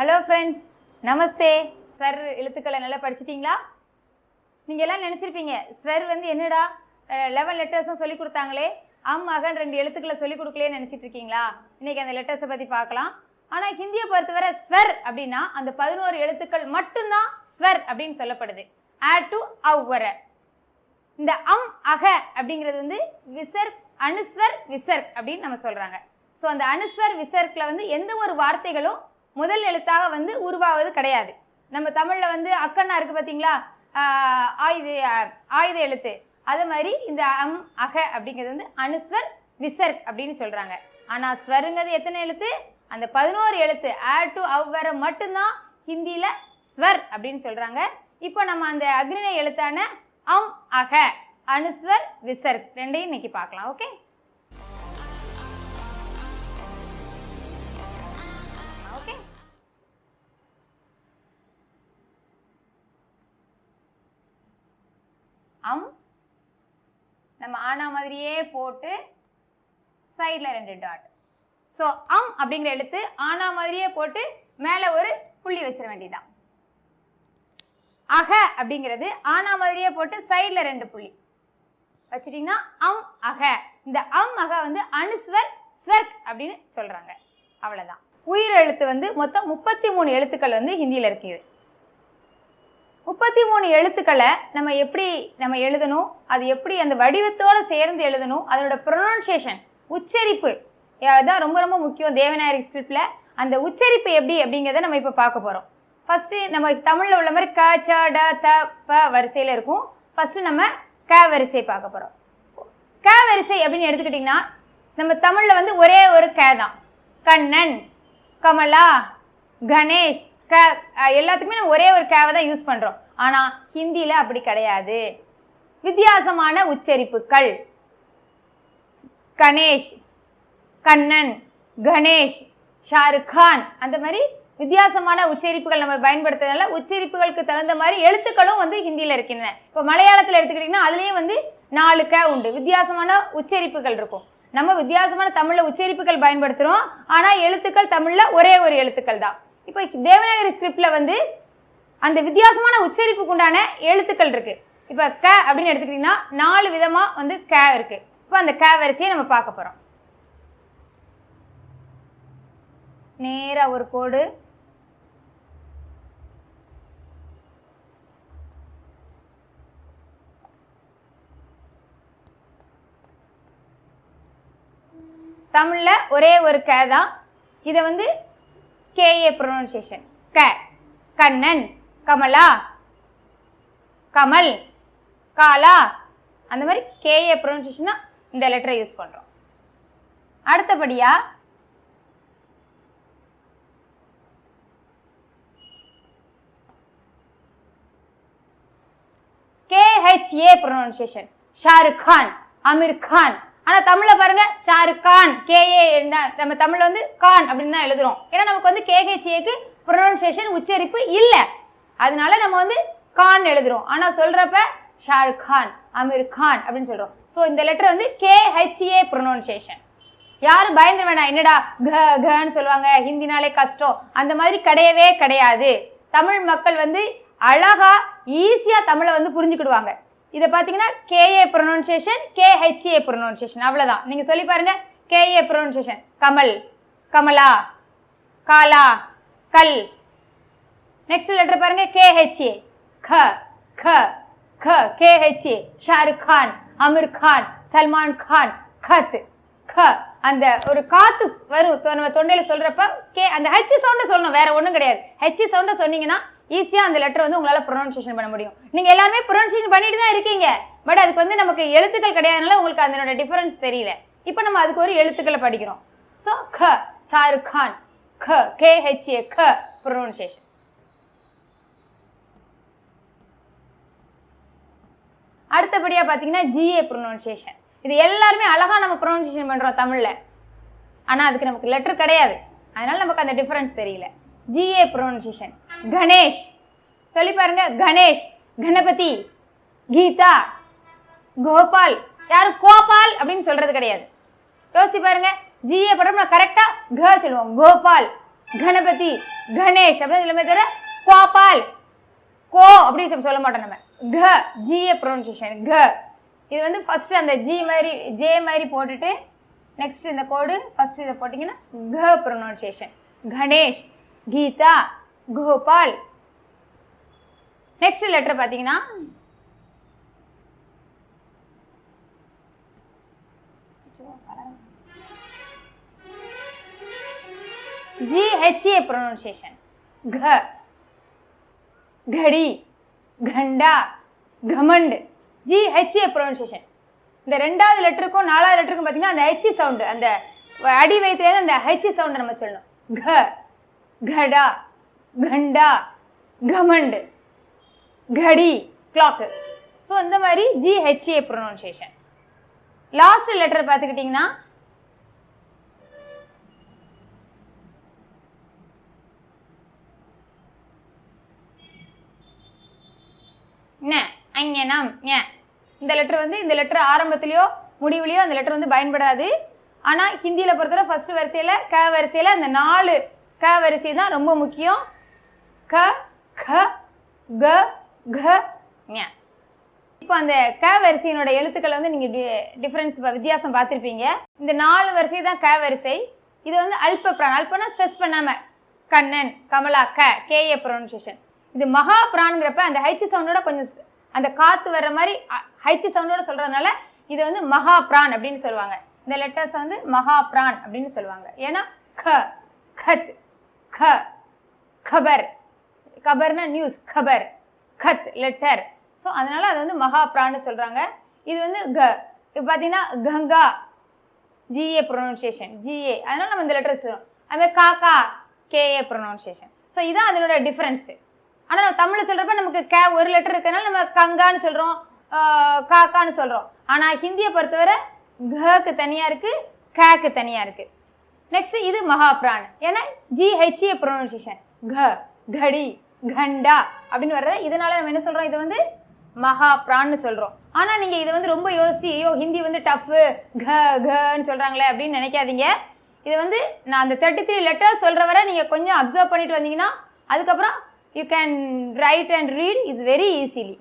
Hello friends, நமஸ்தே. ஸ்வர் எழுத்துக்களை நல்லா படிச்சிட்டிங்களா? நீங்கள் எல்லாம் நினச்சிருப்பீங்க, ஸ்வர் வந்து என்னடா 11 லெட்டர்ஸும் சொல்லி கொடுத்தாங்களே, அகன் 2 எழுத்துக்களை சொல்லி கொடுக்கலையே நினச்சிட்டு இருக்கீங்களா? இன்னைக்கு அந்த லெட்டர்ஸை பற்றி பார்க்கலாம். ஆனால் ஹிந்தியை பொறுத்தவரை ஸ்வர் அப்படின்னா அந்த 11 எழுத்துக்கள் மட்டும்தான் ஸ்வர் அப்படின்னு சொல்லப்படுது. ஆட் டு அவ்வர. இந்த அக அப்படிங்கிறது வந்து விசர்க், அனுஸ்வர், விசர்க் அப்படின்னு நம்ம சொல்றாங்க. ஸோ அந்த அனுஸ்வர் விசர்க்ல வந்து எந்த ஒரு வார்த்தைகளும் முதல் எழுத்தாக வந்து உருவாவது கிடையாது. நம்ம தமிழ்ல வந்து அக்கன்னா இருக்கு பார்த்தீங்களா, ஆயுத எழுத்து. அதே மாதிரி இந்த அக அப்படிங்கிறது வந்து அனுஸ்வர் விசர்க் அப்படின்னு சொல்றாங்க. ஆனா ஸ்வருங்கிறது எத்தனை எழுத்து? அந்த 11 எழுத்து. ஆட் டு அவ்வர மட்டும்தான் ஹிந்தியில ஸ்வர் அப்படின்னு சொல்றாங்க. இப்போ நம்ம அந்த அக்ரிணை எழுத்தான அக, அனுஸ்வர், விசர்க் ரெண்டையும் இன்னைக்கு பார்க்கலாம். Okay, okay. நம்ம ஆனா மாதிரியே போட்டு சைட்ல 2 டாட். ஸோ அப்படிங்கிற எழுத்து ஆனா மாதிரியே போட்டு மேல ஒரு புள்ளி வச்சிட வேண்டியதான். அக அப்படிங்கிறது ஆனா மாதிரியே போட்டு சைட்ல 2 புள்ளி வச்சிட்டீங்கன்னா அக. இந்த அக வந்து அனுஸ்வர் ஸ்வர்க் அப்படின்னு சொல்றாங்க. அவ்வளவுதான். உயிர் எழுத்து வந்து மொத்தம் 33 எழுத்துக்கள் வந்து ஹிந்தியில இருக்குது. 33 எழுத்துக்களை நம்ம எப்படி எழுதணும், அது எப்படி அந்த வடிவத்தோட சேர்ந்து எழுதணும், அதனோட ப்ரொனன்சியேஷன், உச்சரிப்பு தான் ரொம்ப ரொம்ப முக்கியம். தேவநாயரி ஸ்கிரிப்ட்ல அந்த உச்சரிப்பு எப்படி அப்படிங்கிறத நம்ம இப்ப பார்க்க போறோம். ஃபர்ஸ்ட் நம்ம தமிழ்ல உள்ள மாதிரி க, ச, ட, த, ப வரிசையில இருக்கும். ஃபர்ஸ்ட் நம்ம க வரிசை பார்க்க போறோம். க வரிசை அப்படின்னு எடுத்துக்கிட்டீங்கன்னா நம்ம தமிழ்ல வந்து ஒரே ஒரு க தான். கண்ணன், கமலா, கணேஷ், க எல்லாத்துக்குமே நம்ம ஒரே ஒரு கேவை தான் யூஸ் பண்றோம். ஆனா ஹிந்தியில அப்படி கிடையாது. வித்தியாசமான உச்சரிப்புகள். கணேஷ், கண்ணன், கணேஷ், ஷாருக் கான், அந்த மாதிரி வித்தியாசமான உச்சரிப்புகள் நம்ம பயன்படுத்துறதுனால உச்சரிப்புகளுக்கு தகுந்த மாதிரி எழுத்துக்களும் வந்து ஹிந்தியில இருக்கின்றன. இப்போ மலையாளத்தில் எடுத்துக்கிட்டீங்கன்னா அதுலயும் வந்து 4 க உண்டு. வித்தியாசமான உச்சரிப்புகள் இருக்கும். நம்ம வித்தியாசமான தமிழ்ல உச்சரிப்புகள் பயன்படுத்துறோம். ஆனா எழுத்துக்கள் தமிழ்ல ஒரே ஒரு எழுத்துக்கள் தான். இப்போ தேவநாயரி ஸ்கிரிப்ட்ல வந்து அந்த வித்தியாசமான உச்சரிப்புக்கு உண்டான எழுத்துக்கள் இருக்கு. இப்ப க அப்படின்னு எடுத்துக்கிட்டீங்கன்னா 4 விதமா வந்து க இருக்கு. இப்போ அந்த க வரிசையை நம்ம பார்க்க போறோம். நேரா ஒரு கோடு, தமிழ்ல ஒரே ஒரு க தான். இத வந்து கேஏ ப்ரொனன்சியேஷன். க, கண்ணன், கமலா, கமல், காலா, அந்த மாதிரி கேஏ ப்ரொனன்சியேஷனா இந்த லெட்டரை யூஸ் பண்றோம். அடுத்தபடியா KHA ப்ரொனன்சியேஷன். ஷாருக் கான், அமீர் கான். ஆனா தமிழ்ல பாருங்க ஷாருக் கான், கேஏ நம்ம தமிழ்ல வந்து கான் அப்படின்னு தான் எழுதுறோம். ஏன்னா நமக்கு வந்து KHAக்கு ப்ரொனன்சியேஷன் உச்சரிப்பு இல்ல, அதனால நம்ம வந்து கான் எழுதுறோம். ஆனா சொல்றப்ப ஷாருக் கான், அமீர் கான் அப்படின்னு சொல்றோம். ஸோ இந்த லெட்டர் வந்து KHA ப்ரொனன்சியேஷன். யாரும் பயந்து வேண்டாம், என்னடா கன்னு சொல்லுவாங்க, ஹிந்தினாலே கஷ்டம், அந்த மாதிரி கிடையவே கிடையாது. தமிழ் மக்கள் வந்து அழகா ஈஸியா தமிழை வந்து புரிஞ்சுக்கிடுவாங்க. இதை பாத்தீங்கன்னா KA ப்ரொனன்சியேஷன், KHA ப்ரொனன்சியேஷன், அவ்வளவுதான். நீங்க சொல்லி பாருங்க. KA ப்ரொனன்சியேஷன் கமல், கமலா, காலா, கல். நெக்ஸ்ட் லெட்டர் பாருங்க KHA. க, க, க, KHA. ஷாருக் கான், அமீர் கான், சல்மான் கான், கத், க. அந்த ஒரு காத்து வரும் நம்ம தொண்டையில சொல்றப்ப அந்த ஹெச் சவுண்ட சொல்லணும், வேற ஒண்ணும் கிடையாது. ஹெச் சவுண்ட சொன்னீங்கன்னா ஈஸியா அந்த லெட்டர் வந்து உங்களால ப்ரொனன்சியேஷன் பண்ண முடியும். நீங்க எல்லாருமே ப்ரொனன்சியேஷன் பண்ணிட்டு தான் இருக்கீங்க, பட் அதுக்கு வந்து நமக்கு எழுத்துக்கள் கிடையாதுனால உங்களுக்கு அதனோட டிஃபரன்ஸ் தெரியல. இப்போ நம்ம அதுக்கு ஒரு எழுத்துக்களை படிக்கிறோம். ஸோ க, ஷாருக் கான், க, KHA, க ப்ரொனன்சியேஷன். அடுத்தபடியா பாத்தீங்கன்னா GA ப்ரொனன்சியேஷன். இது எல்லாருமே அழகா நம்ம ப்ரொனன்சியேஷன் பண்றோம் தமிழ்ல, ஆனா அதுக்கு நமக்கு லெட்டர் கிடையாது, அதனால நமக்கு அந்த டிஃபரன்ஸ் தெரியல. GA pronunciation. கணேஷ் சொல்லி பாருங்க. கணேஷ், கணபதி, கீதா, கோபால். யாரும் கோபால் அப்படின்னு சொல்றது கிடையாது. யோசிச்சு பாருங்க. GA படம் கரெக்டா க சொல்லுவோம். கோபால், கணபதி, கணேஷ் அப்படின்னு சொல்லுமே தவிர கோபால், கோ அப்படி சொல்ல மாட்டோம் நம்ம. க ஜிஏ ப்ரொனன்சியேஷன் க. இது வந்து ஃபர்ஸ்ட் அந்த ஜி மாதிரி ஜே மாதிரி போட்டுட்டு நெக்ஸ்ட் இந்த கோடு ஃபர்ஸ்ட் இதை போட்டீங்கன்னா க pronunciation. Ganesh, Geeta, Gopal. Next letter பாத்தீங்கன்னா GHA pronunciation. घ, घड़ी, घंटा, घमंड. GHA pronunciation. இந்த ரெண்டாவது லெட்டருக்கும் நாலாவது லெட்டருக்கும் பாத்தீங்கன்னா அந்த H சவுண்ட், அந்த அடி வயித்துல அந்த H சவுண்ட் நம்ம சொல்லணும். घ, घड़ा, घंटा, घमंड, घड़ी, clock. சோ இந்த மாதிரி GHA pronunciation. லாஸ்ட் லெட்டர் பாத்துக்கிட்டீங்கன்னா அங்கனம். இந்த லெட்டர் வந்து இந்த லெட்டர் ஆரம்பத்திலயோ முடிவுலயோ அந்த லெட்டர் வந்து பயன்படாது. ஆனா ஹிந்தியில பொறுத்தவரை ஃபர்ஸ்ட் வரிசையில க வரிசையில அந்த 4 க வரிசை தான் ரொம்ப முக்கியம். க, க, க, க, ஞ. இப்போ அந்த க வரிசையினோட எழுத்துக்கள் வந்து நீங்க டிஃபரன்ஸ் வித்தியாசம் பார்த்திருப்பீங்க. இந்த 4 வரிசை தான் க வரிசை. இது வந்து அல்ப பிரான். அல்பனா ஸ்ட்ரெஸ் பண்ணாம கண்ணன், கமலா, க கேஏ ப்ரொனன்சியேஷன். இது மகா பிரான்ங்கிறப்ப அந்த ஹைச் சவுண்டோட கொஞ்சம் அந்த காத்து வர்ற மாதிரி ஹைச் சவுண்டோட சொல்றதுனால இது வந்து மகா பிரான் அப்படின்னு சொல்லுவாங்க. இந்த லெட்டர்ஸ் வந்து மகா பிரான் அப்படின்னு சொல்லுவாங்க. ஏன்னா க, கத், க, கபர், கபர்னா நியூஸ், கபர், கத் லெட்டர். ஸோ அதனால அது வந்து மகா பிரான்னு சொல்றாங்க. இது வந்து க. இப்போ பார்த்தீங்கன்னா கங்கா, ஜிஏ ப்ரொனன்சியேஷன், ஜிஏ. அதனால நம்ம இந்த லெட்டர்ஸ் அதுமாதிரி காக்கா, கேஏ ப்ரொனன்சியேஷன். ஸோ இதுதான் அதனோட டிஃபரன்ஸ். ஆனா நம்ம தமிழ்ல சொல்றப்ப நமக்கு க ஒரு லெட்டர் இருக்கனால நம்ம கங்கான்னு சொல்றோம், காக்கான்னு சொல்றோம். ஆனா ஹிந்தியை பொறுத்தவரை க்கு தனியா இருக்கு, க்கு தனியா இருக்கு. நெக்ஸ்ட் இது மகா பிரான். ஏன்னா GHA ப்ரொனன்சியேஷன் க, கடி, கண்டா அப்படின்னு வர்றது. இதனால நம்ம என்ன சொல்றோம், இது வந்து மகா பிரான்னு சொல்றோம். ஆனா நீங்க இதை வந்து ரொம்ப யோசிச்சு ஐயோ ஹிந்தி வந்து டஃப் கன்னு சொல்றாங்களே அப்படின்னு நினைக்காதீங்க. இது வந்து நான் அந்த 33 லெட்டர் சொல்ற வரை நீங்க கொஞ்சம் அப்சர்வ் பண்ணிட்டு வந்தீங்கன்னா அதுக்கப்புறம் you can write and read is very easily.